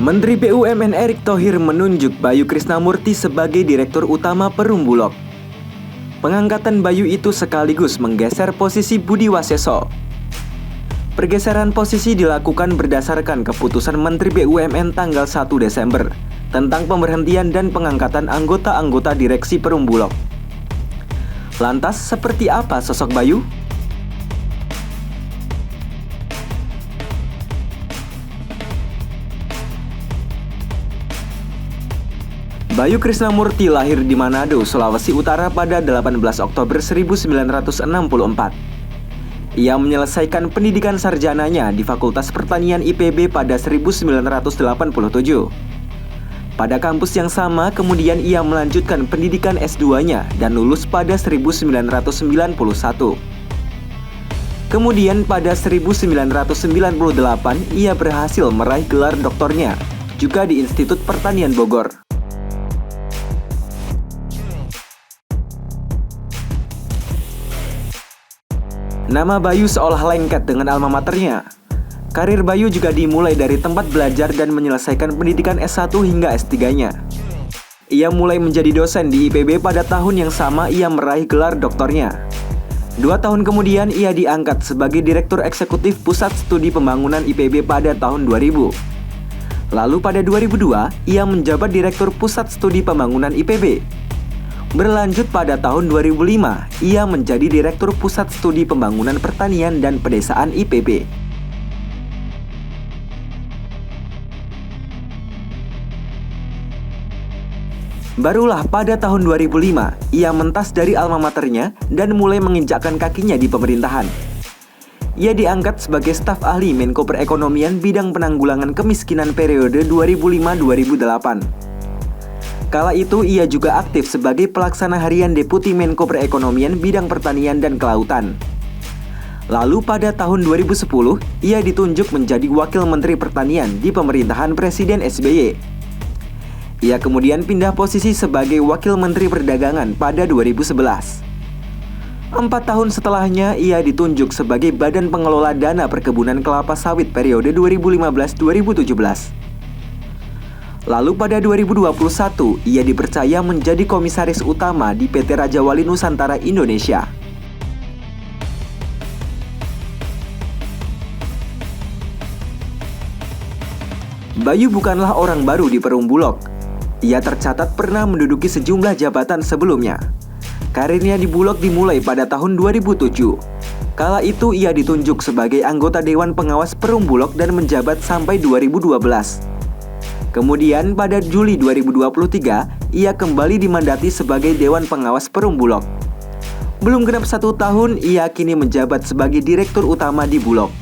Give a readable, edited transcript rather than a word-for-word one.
Menteri BUMN Erick Thohir menunjuk Bayu Krisnamurti sebagai Direktur Utama Perum Bulog. Pengangkatan Bayu itu sekaligus menggeser posisi Budi Waseso. Pergeseran posisi dilakukan berdasarkan keputusan Menteri BUMN tanggal 1 Desember tentang pemberhentian dan pengangkatan anggota-anggota direksi Perum Bulog. Lantas, seperti apa sosok Bayu? Bayu Krisnamurti lahir di Manado, Sulawesi Utara pada 18 Oktober 1964. Ia menyelesaikan pendidikan sarjananya di Fakultas Pertanian IPB pada 1987. Pada kampus yang sama, kemudian ia melanjutkan pendidikan S2-nya dan lulus pada 1991. Kemudian pada 1998, ia berhasil meraih gelar doktornya, juga di Institut Pertanian Bogor. Nama Bayu seolah lengket dengan alma maternya. Karir Bayu juga dimulai dari tempat belajar dan menyelesaikan pendidikan S1 hingga S3-nya. Ia mulai menjadi dosen di IPB pada tahun yang sama ia meraih gelar doktornya. 2 tahun kemudian ia diangkat sebagai Direktur Eksekutif Pusat Studi Pembangunan IPB pada tahun 2000. Lalu pada 2002, ia menjabat Direktur Pusat Studi Pembangunan IPB. Berlanjut pada tahun 2005, ia menjadi Direktur Pusat Studi Pembangunan Pertanian dan Pedesaan IPB. Barulah pada tahun 2005, ia mentas dari alma maternya dan mulai menginjakkan kakinya di pemerintahan. Ia diangkat sebagai staf ahli Menko Perekonomian bidang penanggulangan kemiskinan periode 2005-2008. Kala itu ia juga aktif sebagai pelaksana harian Deputi Menko Perekonomian bidang pertanian dan kelautan. Lalu pada tahun 2010, ia ditunjuk menjadi Wakil Menteri Pertanian di pemerintahan Presiden SBY. Ia kemudian pindah posisi sebagai Wakil Menteri Perdagangan pada 2011. 4 tahun setelahnya, ia ditunjuk sebagai Badan Pengelola Dana Perkebunan Kelapa Sawit periode 2015-2017. Lalu pada 2021, ia dipercaya menjadi Komisaris Utama di PT Raja Wali Nusantara Indonesia. Bayu bukanlah orang baru di Perum Bulog. Ia tercatat pernah menduduki sejumlah jabatan sebelumnya. Karirnya di Bulog dimulai pada tahun 2007. Kala itu ia ditunjuk sebagai anggota Dewan Pengawas Perum Bulog dan menjabat sampai 2012. Kemudian pada Juli 2023, ia kembali dimandati sebagai Dewan Pengawas Perum Bulog. Belum genap 1 tahun, ia kini menjabat sebagai Direktur Utama di Bulog.